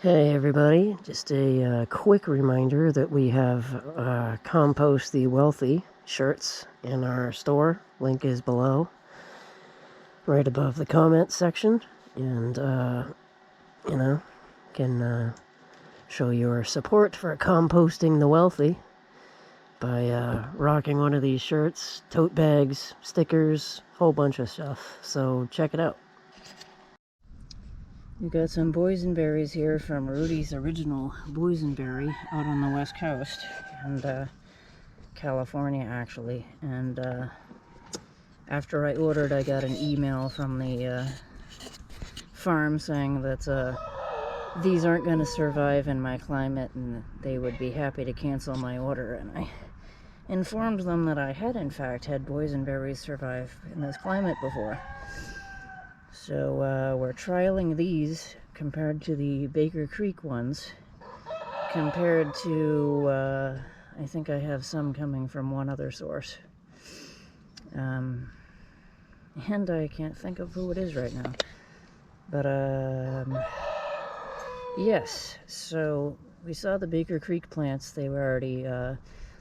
Hey everybody, just a quick reminder that we have Compost the Wealthy shirts in our store. Link is below, right above the comments section. And, can show your support for composting the wealthy by rocking one of these shirts, tote bags, stickers, whole bunch of stuff. So check it out. We've got some boysenberries here from Rudy's Original Boysenberry out on the west coast, and California actually. And after I ordered, I got an email from the farm saying that these aren't going to survive in my climate and they would be happy to cancel my order. And I informed them that I had in fact had boysenberries survive in this climate before. So we're trialing these compared to the Baker Creek ones, compared to, I think I have some coming from one other source. And I can't think of who it is right now. But, yes, so we saw the Baker Creek plants. They were already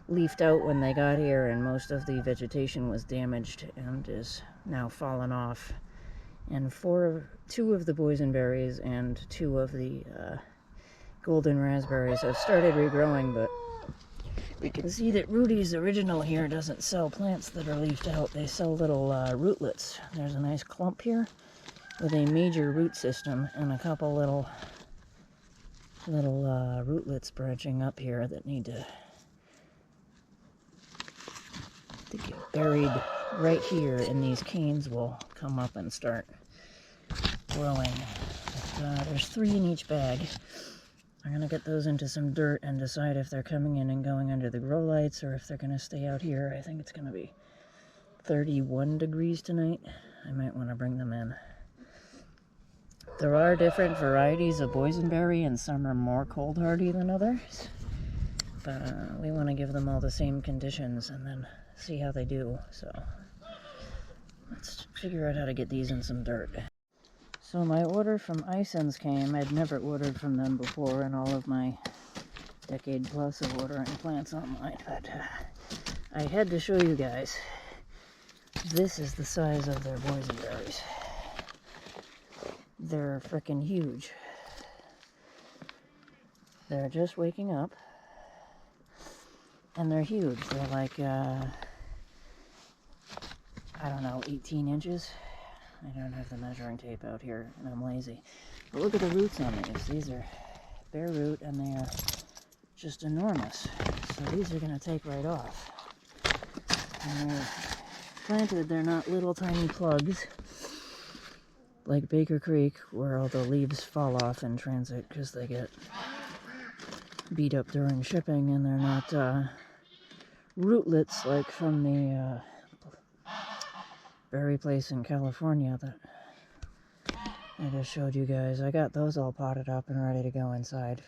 leafed out when they got here, and most of the vegetation was damaged and is now fallen off. And two of the boysenberries and two of the golden raspberries have started regrowing, but we can see that Rudy's Original here doesn't sell plants that are leafed out. They sell little rootlets. There's a nice clump here with a major root system and a couple little rootlets branching up here that need to get buried right here, and these canes will come up and start growing. But, there's 3 in each bag. I'm gonna get those into some dirt and decide if they're coming in and going under the grow lights or if they're gonna stay out here. I think it's gonna be 31 degrees tonight. I might want to bring them in. There are different varieties of boysenberry, and some are more cold hardy than others. But we want to give them all the same conditions and then see how they do. So let's figure out how to get these in some dirt. So my order from Isons came. I'd never ordered from them before in all of my decade plus of ordering plants online, but I had to show you guys. This is the size of their boysenberries. They're freaking huge. They're just waking up, and they're huge. They're like, I don't know, 18 inches. I don't have the measuring tape out here, and I'm lazy. But look at the roots on these. These are bare root, and they are just enormous. So these are going to take right off. And they're planted, they're not little tiny plugs like Baker Creek, where all the leaves fall off in transit because they get beat up during shipping, and they're not rootlets like from the berry place in California that I just showed you guys. I got those all potted up and ready to go inside.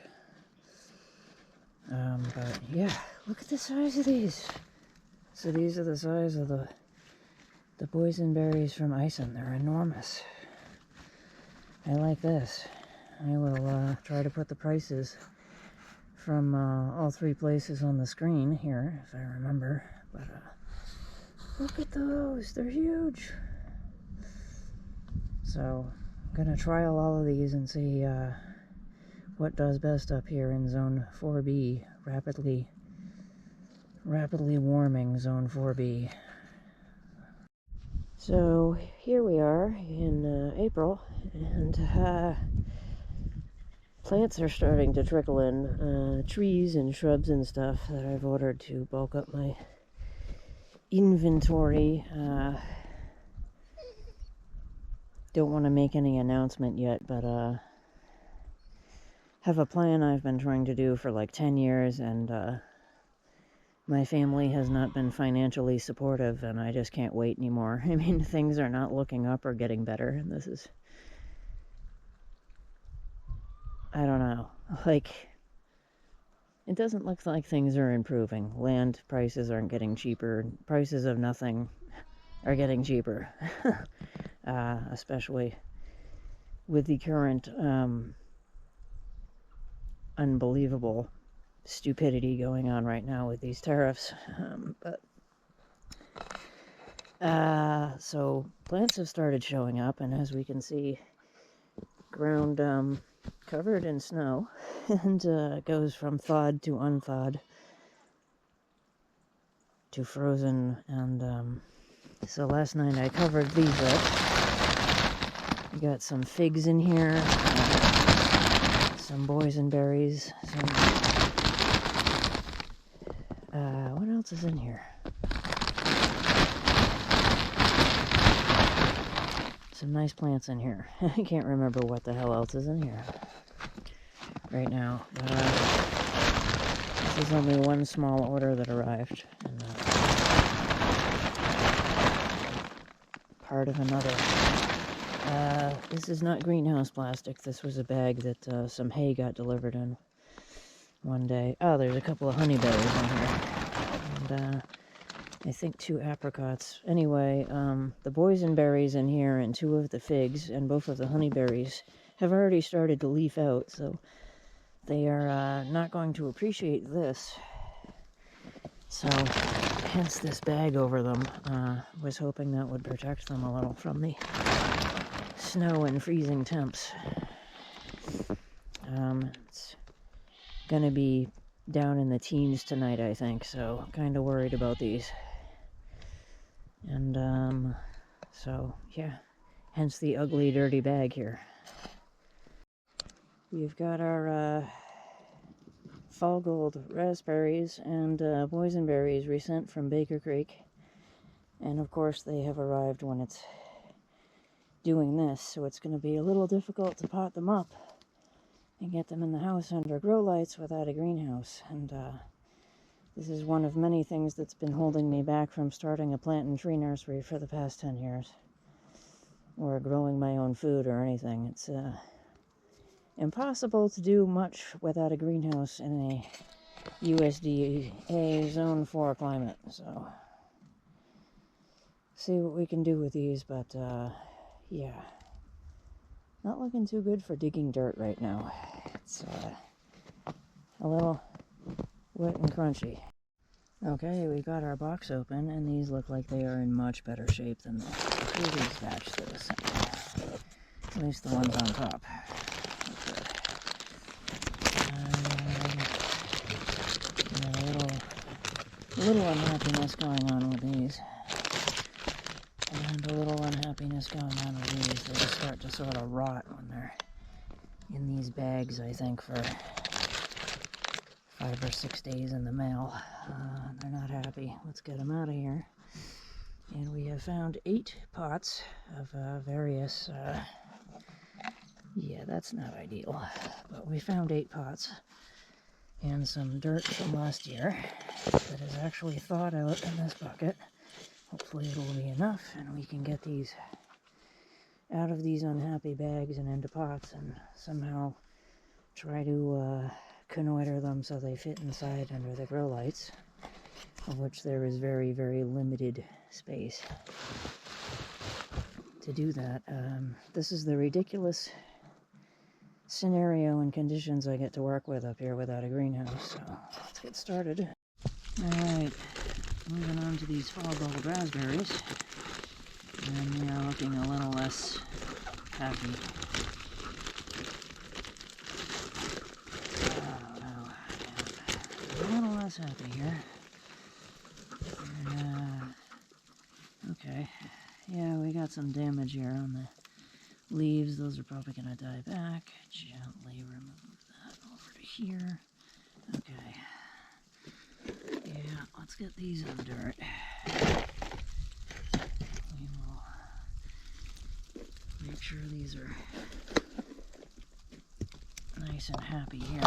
But yeah, look at the size of these. So these are the size of the boysenberries from Ison. They're enormous. I like this. I will try to put the prices from all 3 places on the screen here, if I remember. But look at those. They're huge. So I'm going to trial all of these and see what does best up here in Zone 4B, rapidly warming Zone 4B. So here we are in April, and plants are starting to trickle in, trees and shrubs and stuff that I've ordered to bulk up my inventory. Don't want to make any announcement yet, but have a plan I've been trying to do for like 10 years, and my family has not been financially supportive, and I just can't wait anymore. I mean, things are not looking up or getting better, and this is, I don't know, like, it doesn't look like things are improving. Land prices aren't getting cheaper. Prices of nothing are getting cheaper, especially with the current unbelievable stupidity going on right now with these tariffs. So plants have started showing up, and as we can see, ground covered in snow, and goes from thawed to unthawed to frozen. And so last night I covered these up. We got some figs in here, some boysenberries, some what else is in here? Some nice plants in here. I can't remember what the hell else is in here right now. This is only one small order that arrived, and part of another. This is not greenhouse plastic. This was a bag that some hay got delivered in one day. Oh, there's a couple of honeyberries in here, and I think 2 apricots. Anyway, the boysenberries in here and 2 of the figs and both of the honeyberries have already started to leaf out, so they are not going to appreciate this. So, hence this bag over them. Was hoping that would protect them a little from the snow and freezing temps. It's gonna be down in the teens tonight, I think, so kind of worried about these. And so yeah, hence the ugly dirty bag here. We've got our fall gold raspberries and boysenberries resent from Baker Creek, and of course they have arrived when it's doing this, so it's going to be a little difficult to pot them up and get them in the house under grow lights without a greenhouse. And this is one of many things that's been holding me back from starting a plant and tree nursery for the past 10 years, or growing my own food or anything. It's impossible to do much without a greenhouse in a USDA Zone 4 climate. So, see what we can do with these, but yeah, not looking too good for digging dirt right now. It's a little wet and crunchy. Okay, we got our box open, and these look like they are in much better shape than the previous batch that was sent. At least the ones on top. A little unhappiness going on with these. And a little unhappiness going on with these. They just start to sort of rot when they're in these bags, I think, for 5 or 6 days in the mail. They're not happy. Let's get them out of here. And we have found 8 pots of various, yeah, that's not ideal, but we found 8 pots and some dirt from last year that is actually thawed out in this bucket. Hopefully it'll be enough, and we can get these out of these unhappy bags and into pots and somehow try to connoiter them so they fit inside under the grow lights, of which there is very, very limited space to do that. This is the ridiculous scenario and conditions I get to work with up here without a greenhouse, so let's get started. Alright, moving on to these fall gold raspberries, and they are looking a little less happy. A little less happy here. Okay, yeah, we got some damage here on the leaves. Those are probably going to die back. Gently remove that over to here. Okay. Yeah, let's get these in the dirt. We will make sure these are nice and happy here.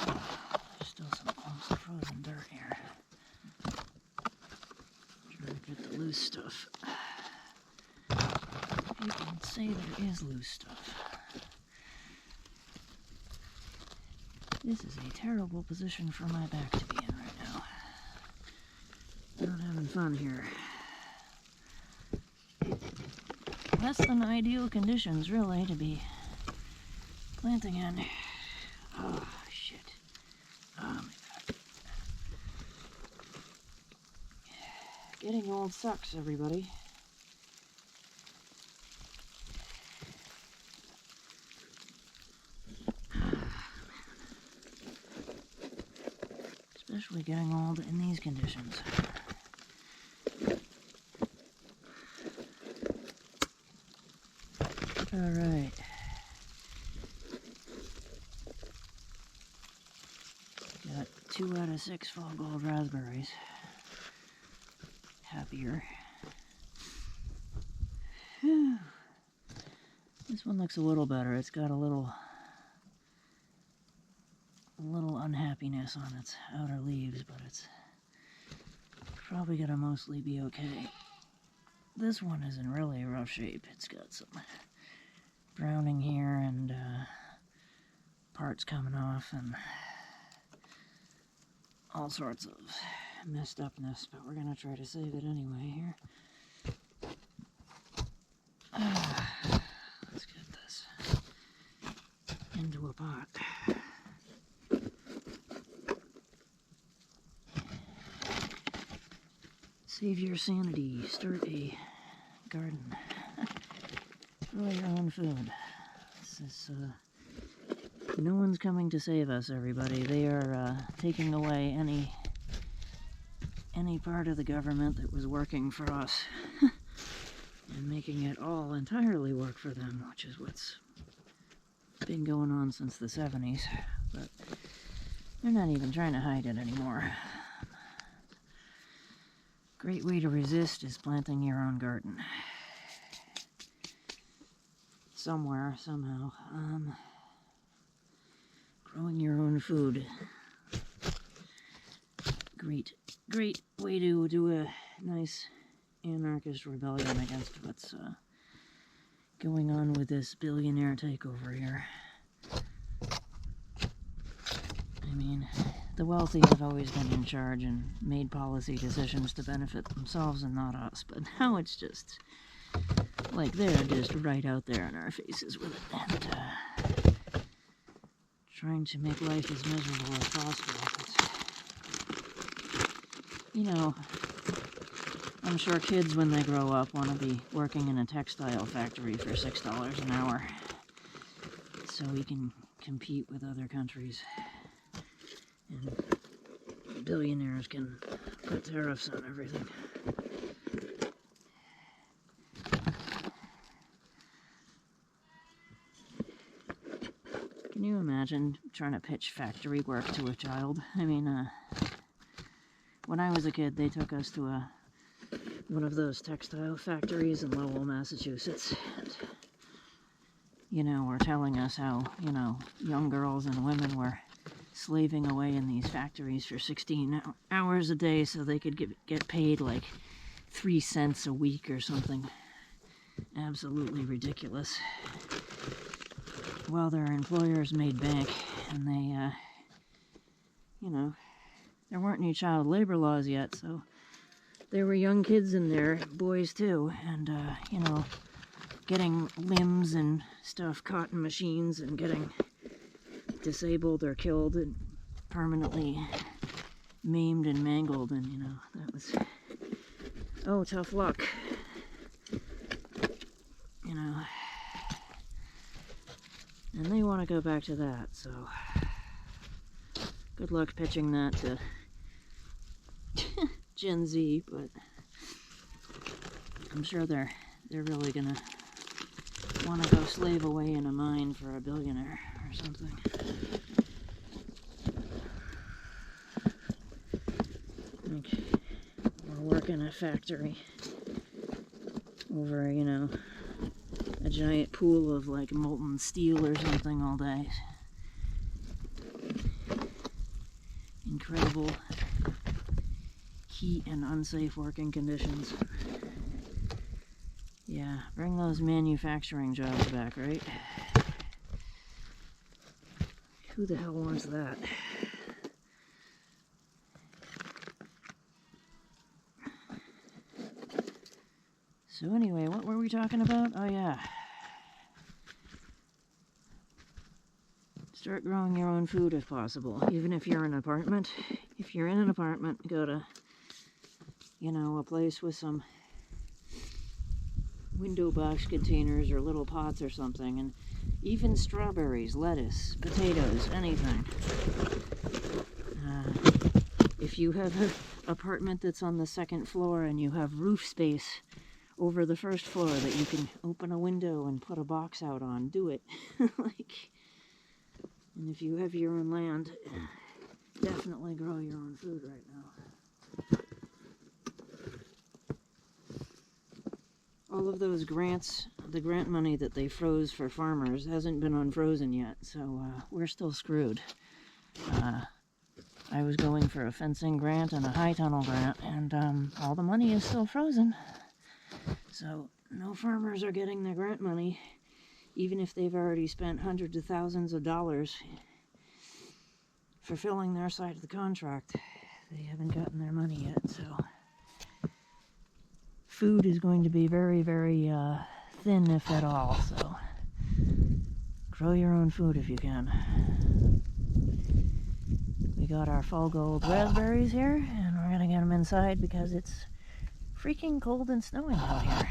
There's still some clumps of frozen dirt here. Try to get the loose stuff. You can say there is loose stuff. This is a terrible position for my back to be in right now. Not having fun here. less than ideal conditions, really, to be planting in. Oh, shit. Oh, my God. Getting old sucks, everybody. Especially getting old in these conditions. Alright. Got 2 out of 6 fall gold raspberries. Happier. Whew. This one looks a little better. It's got a little unhappiness on its outer leaves, but it's probably gonna mostly be okay. This one is in really rough shape. It's got some browning here and parts coming off and all sorts of messed upness, but we're gonna try to save it anyway here. Let's get this into a pot. Save your sanity. Start a garden. Grow your own food. This is, no one's coming to save us, everybody. They are taking away any part of the government that was working for us and making it all entirely work for them, which is what's been going on since the 70s. But they're not even trying to hide it anymore. Great way to resist is planting your own garden. Somewhere, somehow. Growing your own food. Great way to do a nice anarchist rebellion against what's going on with this billionaire takeover here. I mean, the wealthy have always been in charge and made policy decisions to benefit themselves and not us, but now it's just like they're just right out there in our faces with it and trying to make life as miserable as possible. You know, I'm sure kids when they grow up want to be working in a textile factory for $6 an hour so we can compete with other countries. And billionaires can put tariffs on everything. Can you imagine trying to pitch factory work to a child? I mean, when I was a kid, they took us to one of those textile factories in Lowell, Massachusetts. And, you know, were telling us how, you know, young girls and women were slaving away in these factories for 16 hours a day so they could get paid like 3 cents a week or something. Absolutely ridiculous. While their employers made bank, and they, you know, there weren't any child labor laws yet, so there were young kids in there, boys too, and, you know, getting limbs and stuff caught in machines and getting disabled or killed and permanently maimed and mangled, and, you know, that was, oh, tough luck. You know, and they want to go back to that, so good luck pitching that to Gen Z, but I'm sure they're really gonna want to go slave away in a mine for a billionaire or something. Like, or work in a factory over, you know, a giant pool of like molten steel or something all day. Incredible heat and unsafe working conditions. Yeah, bring those manufacturing jobs back, right? Who the hell wants that? So anyway, what were we talking about? Oh yeah. Start growing your own food if possible, even if you're in an apartment. If you're in an apartment, go to, you know, a place with some window box containers or little pots or something, and even strawberries, lettuce, potatoes, anything. If you have an apartment that's on the second floor and you have roof space over the first floor that you can open a window and put a box out on, do it. And if you have your own land, definitely grow your own food right now. All of those grants, the grant money that they froze for farmers hasn't been unfrozen yet, so we're still screwed. I was going for a fencing grant and a high tunnel grant, and all the money is still frozen. So no farmers are getting their grant money, even if they've already spent hundreds of thousands of dollars fulfilling their side of the contract. They haven't gotten their money yet, so food is going to be very, very thin, if at all. So grow your own food if you can. We got our fall gold raspberries here, and we're gonna get them inside because it's freaking cold and snowing out here.